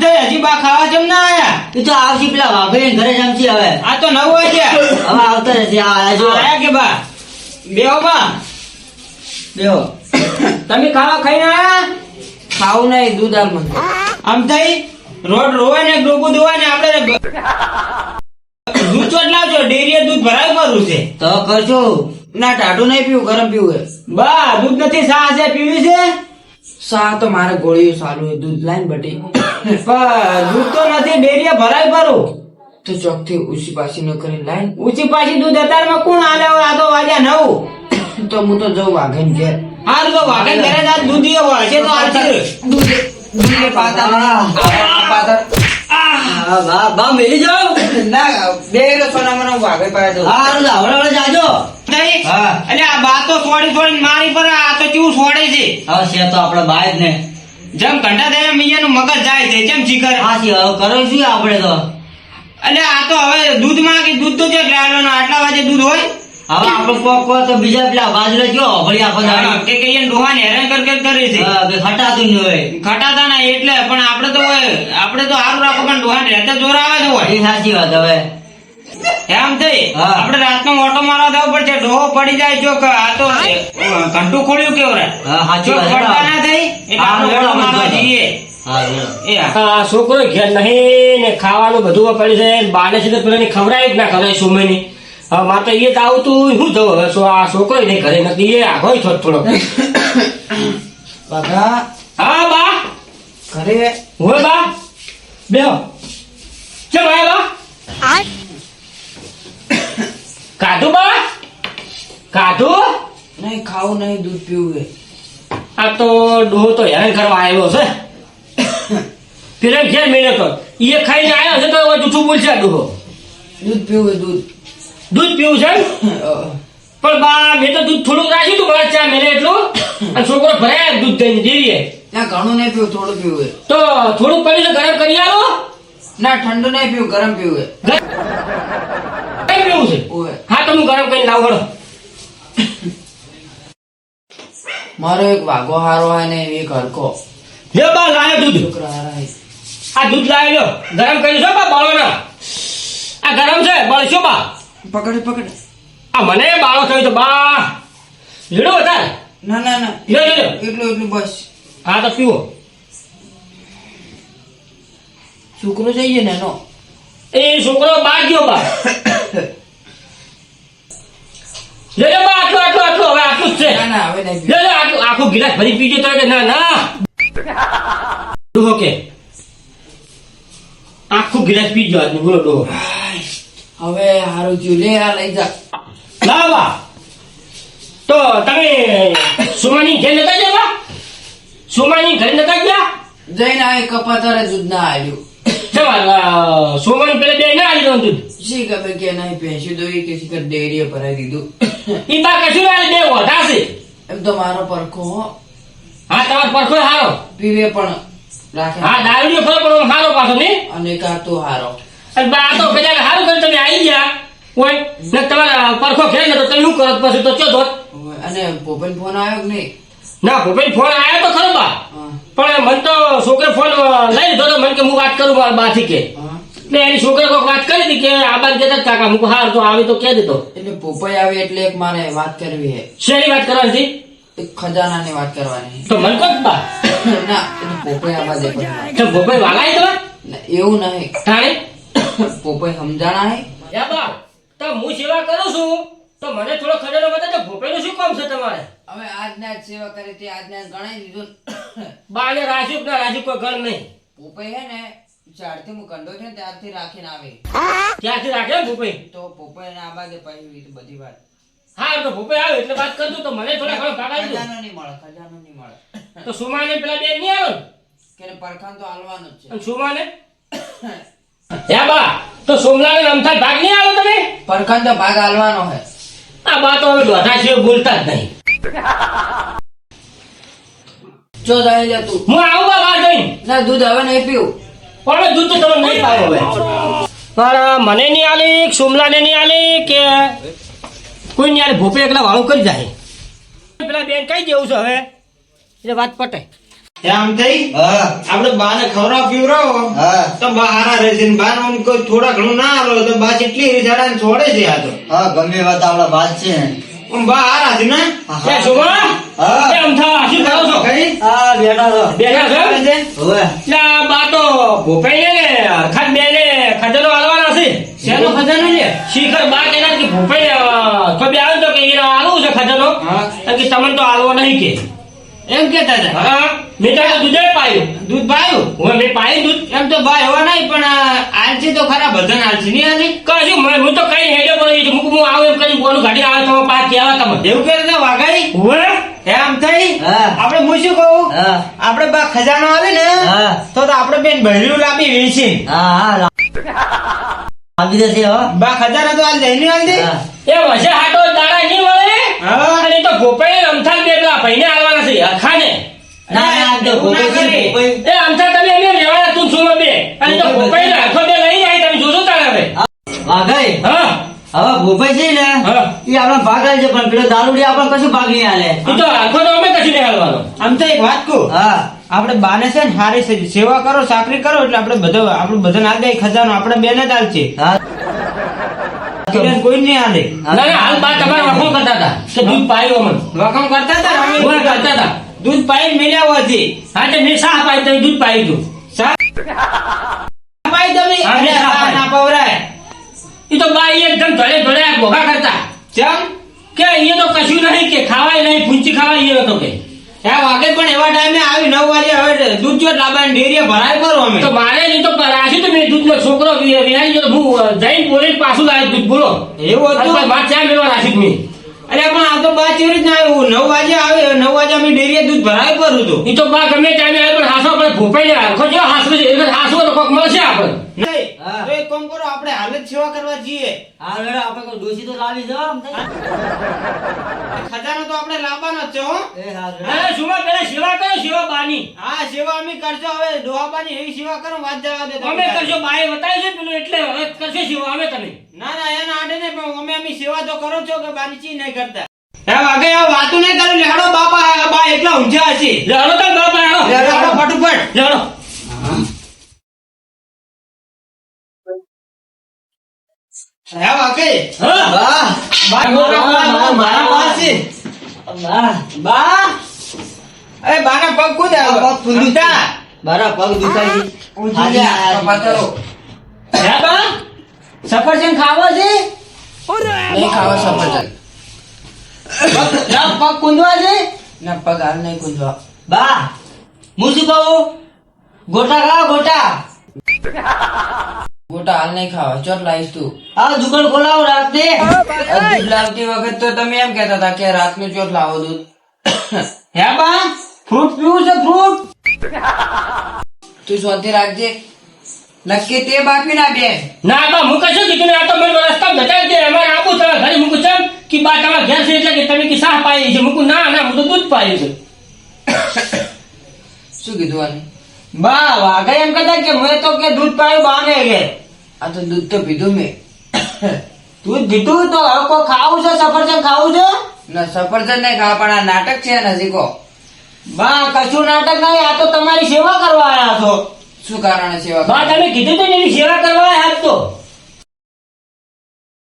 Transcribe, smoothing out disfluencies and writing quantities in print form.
થઈ હજી બા ખાવા જેમ ના આયા? એ તો આવશે પેલા વાઘરી ઘરે જમશી હવે. આ તો નવું હોય છે. હવે આવતા રહેશે. આયા કે બા? બેહો બા. બેહો. તમે ખાવા ખાઈને આયા? ખાવું નહીં, દૂધ આલ મને. આમ થઈ રોડ રોવાય ને ડોકું ધોવાય ને આપણે દૂધ ચોટ લાવજો. ડેરીએ દૂધ ભરાય કરવું છે તો કરજો. ના ટાઢું નહીં પીવું, ગરમ પીવું હે. બા દૂધ નથી સા છે પીવી છે. સા તો મારે ગોળીઓ ચાલુ હે, દૂધ લાઈન બટી. પણ દૂધ તો નથી ડેરીએ ભરાય કરું. તો ચોકથી ઊંચી પાછી ન કરી લાઈન. ઊંચી પાછી દૂધ અત્યારમાં કોણ આલે હોય? આ તો વાગ્યા 9. તો હું તો જઉં વાઘન ઘેર. હાલ તો વાગે ઘરે જ દૂધ હશે તો હાલશે. દૂધ પાતા બા મેલી જાઓ. ના બે સોના મને વાઘે પાડે દો. હા હવડે જાજો. નહીં? હા. એટલે આ બા તો છોડી મારી પર આ તો કેવું છોડે છે. હવે છે તો આપડે બાય જ ને. જેમ ઘંટા થયા મિયાનું મગજ જાય છે જેમ શીખર. હા સી હવે કરો શું આપડે તો. એટલે આ તો હવે દૂધ માં કે દૂધ તો છે લાવવાનો આટલા વાગે દૂધ હોય. હવે આપડે પોકો તો બીજા પેલા બાજરા જો ભળી આખો દાડો કે કઈ ડોહાને હેરાન કરે છે. ખટાતું નહીં હોય. ખટાતા ના એટલે પણ આપણે તો સારું રાખો પણ ડોહાને રહેતા જોર આવે તો હોય. એ સાચી વાત. હવે એમ થઈ હા. આપણે રાતનો ઓટો મારવા જવું પડશે. ડોહો પડી જાય જો કે આ તો ઘંટું ખોલ્યું કેવું રે. હા સાચી જો વાત. પડતા ના થઈ એટલે હા, આપણે ઓટો હા, મારવા હા. જઈએ. હા હેડો. એ હા. આ છોકરો ઘેર નહીં ને ખાવાનું બધું પડ્યું છે. બાને સીધે પેલા ખવડાય જ ના ખવડાય સુમેની. હવે મારે તો એ જ આવતું શું થયું હવે? આ છોકરો નહીં ઘરે નથી, એ આગો થોડો. બાબા હા બા ઘરે હોય બા બેહો. ચમ આયા બા? કાઢું બા? કાઢું? નહીં ખાવું નહીં, દૂધ પીવું હે. આ તો ડોહો તો હેરાન કરવા આવ્યો છે. પેલા ઘેર મેળ્યો તો એ ખાઈને આવ્યો છે તો હવે જૂઠું બોલશે આ ડોહો. દૂધ પીવું હે, દૂધ. દૂધ પીવું છે? પણ બા મેં તો દૂધ થોડુંક રાખ્યું તું મારા ચા મેલે એટલું, અને છોકરો ભરાય દૂધ દઈને દેવીએ. ના ઘણું નહીં પીવું, થોડું પીવું હે. તો થોડુંક પડ્યું છે ગરમ કરી આવો. ના ઠંડુ નહીં પીવું, ગરમ પીવું હે. ગરમ પીવું છે? ઓય. હા તો હું ગરમ કરીને લાવું હળો. મારો એક વાઘો હારો હે ને એક હરકો. લે બા લાયો દૂધ. છોકરા હારા હે. આ દૂધ લાવી લો. ગરમ કર્યું છે બા બાળોના. આ ગરમ છે બળશો બા. પકડ પકડ. આ મને બાળો થયો તો બા લીડો વધારે. ના ના ના, લ્યો લ્યો લ્યો. એટલું એટલું બસ. હા તો પીવો. છોકરો જઈએ ને એનો. એ છોકરો બા ગયો બા. લે બા આટલું આટલું આટલું હવે આટલું જ છે. ના ના હવે નહીં પીવું. લે આટલું આખું ગિલાસ ભરી પીજો તો કે ના ના ડોહો કે આખું ગિલાસ પીજો આજનું બોલો ડોહો. હવે હારું થયું, લે આ લઈ જા. ના બા તો તમે સુમાની ઘેર નતા ગયા બા? સુમાની ઘરે નતા ગયા? જઈને આવે કપાતરે દૂધ ના આવ્યું. ચલ સોમાની પેલે બે ના આવી દઉં દૂધ. શી ખબર કે નહીં ભેંસી દોઈ કે શી ખબર ડેરીએ ભરાઈ દીધું. ઈ બા કશું ના બે ઓઢા છે. એમ તો મારો પરખો હો. હા તમારો પરખો હારો. પીવે પણ રાખે. હા દારૂડિયો ખરો પણ આમ હારો પાછો ને. અને કાતો હારો. અને બા તો પેલા હારું કરી તમે આવી ગયા હોય ને તમારા પરખો ખેર ને તો તમે શું કરત પછી તો ચો ધોત. અને પોપન ફોન આવ્યો કે નહીં? ના ભૂપેન ફોન આવ્યો તો ખરો બા, હા. પણ મને તો છોકરે ફોન લઈ લીધો તો મને કે હું વાત કરું મારા બાથી કે હા. એટલે એની છોકરી કોઈક વાત કરી હતી કે આ બાદ જતા જ કાકા હું હાર તો આવે તો કહી દેતો. એટલે પોપાઈ આવે એટલે એક મારે વાત કરવી હે. શેની વાત કરવાની હતી? એક ખજાનાની વાત કરવાની. તો મને કહો બા. ના એટલે પોપાઈ આવા દે પછી. તો ભૂપેન વાલાય તમે ના, એવું નહીં. તાણે પોપાઈ સમજાણા હે. યા બા તો હું સેવા કરું છું તો મને થોડો ખજાનો બતાવો તો ભૂપેનનું શું કામ છે તમારે? હવે આજના જ સેવા કરી તે આજના જ ગણાઈ દીધું. બાને રાખ્યું કે ના રાખ્યું કોઈ ગણ નહીં. પોપાઈ હે ને ચારથી હું કંડો છે ને ત્યારથી રાખીને આવે. ત્યાંથી રાખે ભૂપેન. તો પોપાઈ ને આબા દે પછી તો બધી વાત. હા તો ભૂપેન આવે એટલે વાત કરજો તો મને થોડા ઘણો ભાગ આપજો. ખજાનો નહીં મળે, ખજાનો નહીં મળે. તો સુમાને પેલા બેન નહીં આવે ને? કે પરખાન તો હાલવાનું જ છે. અને સુમાને યા બા તો સોમલાને રમતા ભાગ નહીં આવો તમે? પરખાન તો ભાગ હાલવાનો હે. આ બા તો હવે દોઢા છે બોલતા જ નહીં. જો જાય જા તું. હું આવું બા બહાર જઈને. ના દૂધ હવે નહીં પીવું. પણ દૂધ તો તમે નહીં પાવો હવે. પણ મને નહીં આલી સોમલાને નહીં આલી કે કોઈ નહીં આલી ભૂપે એકલા વાળું કરી જાય. પેલા બેન કઈ જેવું છે હવે એટલે વાત પટે. આમ થઈ હા આપણે બાને ખવડાવ પીવડાવો હા તો બા હારા રહેશે ને બાને આમ કોઈ થોડા ઘણું ના આવે તો બા કેટલી રીસાડા ને છોડે છે આ તો હા ગમે વાત આપણા વાત છે આમ બા હારા છે ને એ શોભા હા કેમ થા શું કરો છો કઈ હા બેઠા છો બેઠા છો કરે છે? હવે એટલે આ બા તો ભોપાઈ ને અરખાત બે ને ખજાનો આલવાના છે શેનો ખજાનો લે શિખર બા કેના કે ભોપાઈ તો બે આવે તો કે એને આલવું છે ખજાનો હા તો કે તમને તો આલવો નહીં કે એમ કેતા હતા હા મેં તો દૂધે પાયું દૂધ પાયું હું મેં પાયું દૂધ એમ તો બા એવા નહીં પણ આલસી તો ખરા ભજન આલસી નહીં આલી કશું હું તો કઈ હેડ્યો પણ હું આવું એમ કરી બોલું ગાડી આવે તો પાક કહેવા તમે એવું કે વાઘાઈ હવે એમ થઈ હા. આપણે હું શું કહું હા આપણે બા ખજાનો આવે ને હા તો આપણે બેન બહેર્યું લાવી વેચી હા હા આવી જશે હો બા ખજાનો તો આલ દઈ આલ દે હા એ વસે હાટો દાડા નહીં મળે હા. અને તો ભોપાઈ રમથાલ બે પેલા ભાઈને આલવાના છે અરખાને ના ના તો એવું ના ભોપાઈ છે, કરે. ભોપાઈ. એ અમથા તમે એમને લેવાના તું સુનો બે અને તો ભોપાઈ ને હાથો બે લઈ જાય તમે જોજો તારે હવે વાઘાઈ હા હવે ભોપાઈ છે ને હા એ આપણે ભાગ આલે છે પણ પેલો દારૂડી આપણે કશું ભાગ નહીં આલે તું તો હાથો તો અમે કશું નહીં હાલવાનો આમ તો એક વાત કહું હા આપણે બાને છે ને સારી સેવા કરો ચાકરી કરો એટલે આપણે બધો આપણું બધા ના દે ખજાનો આપણે બેન જ આલશે હા બીજાને કોઈ નહીં આલે ના ના હાલ બા તમારે વખો કરતા હતા કે દૂધ પાયું અમને વખાણ કરતા હતા ને ઓય અમે કરતા હતા દૂધ પાઈ મેલ્યા હોતી હા તે મેં શાહ પાઈ તમે દૂધ પાઈ તું પાઈ તમે હા, અરે મેં આ પાઈ. ના પવરાય એ તો બા એકદમ ધોળે ધોળે ભોગા કરતા ચમ કે અહીંયા તો કશું નહીં કે ખાવાય નહીં પૂંચી ખાવાય એ તો કે આ વાગે પણ એવા ટાઈમે આવી 9 વાગે હવે દૂધ ચોટ લાવવાની ડેરીએ ભરાય કરો અમે તો મારે નહીં તો રાશી તો મેં દૂધનો છોકરો વિહારી ગયો તો હું જઈને બોલીને પાછું લાવ્યો દૂધ બોલો એવું હતું મારે ચા મેળવા રાશી મેં અરે પણ આ તો બા ચેવી રીતના આવ્યું 9 વાગે આવે 9 વાગે અમે ડેરીએ દૂધ ભરાય કરું તો એ તો બા ગમે ટાઈમે આવે પણ હાસો આપણે ભોપાઈ ને હાથો જો હાસો છે એટલે હાસો તો કોક મળશે આપણે નહીં હા. તો એક કામ કરો આપણે હાલ જ સેવા કરવા જઈએ હા રેડો આપણે કોઈ ડોશી તો લાવી દો આમ થઈ. ખજાનો તો આપણે લાવવાનો જ છે હો એ હા રેડો. અરે સુમા પેલા સેવા કરો સેવા બાની હા સેવા અમે કરશો હવે ડોહાબાની એવી સેવા કરો વાત જવા દે અમે કરશો બાએ બતાવ્યું છે પેલું એટલે હવે કરશે સેવા અમે તમે ના ના એના આડે નહીં પણ અમે સેવા તો કરો છો કે બાની ચી નહીં કરતા હે વાગે આ વાતું નહીં કરે લેડો બાપા બા એકલા ઊંઝા હશે લેડો તાર બાપા લેડો લેડો ફટાફટ લેડો હે વાગે હા વાહ બા મારા પાસે વાહ બા એ બાના પગ કુદ પગ ફૂલી છે. ઊંધા. મારા પગ દુખાય છે ઊંચી જા, હાજી, પપાતરો. હે બા સફરજન ખાવો છે નહીં ખાવા સફરજન પગ કુંદવા છે ના પગ હાલ નહીં કૂદવા બા હું શું કહું ગોટા ખાઓ ગોટા ગોટા હાલ નહીં ખાવા ચોટ લાવીશ તું આ દુકાન ખોલાવો રાતે આ દૂધ લાવતી વખત તો તમે એમ કહેતા હતા કે રાતનું ચોટ લાવો દૂધ હે બા ફ્રૂટ પીવું છે ફ્રૂટ તું શાંતિ રાખજે નક્કી તે બાકી ના બે ના બા હું કશું કીધું નહીં આ તો મને રસ્તા બતાવી દે અમારે આવું તમારે ઘરે મૂકું છે કે બા તમારા ઘેર છે એટલે કે તમે કે શાહ પાઈ છે મૂકું ના ના હું તો દૂધ પાયું છે શું કીધું આને બા વાઘા એમ કહેતા કે મેં તો કે દૂધ પાયું બાને કે આ તો દૂધ તો પીધું મેં દૂધ દીધું તો હવે કોઈ ખાવું છે સફરજન ખાવું છે ના સફરજન નહીં ખાવા પણ આ નાટક છે ને શીખો બા કશું નાટક નહીં આ તો તમારી સેવા કરવા આવ્યા છો શું કારણે સેવા બા તમે કીધું તો ને એની સેવા કરવા હાથ તો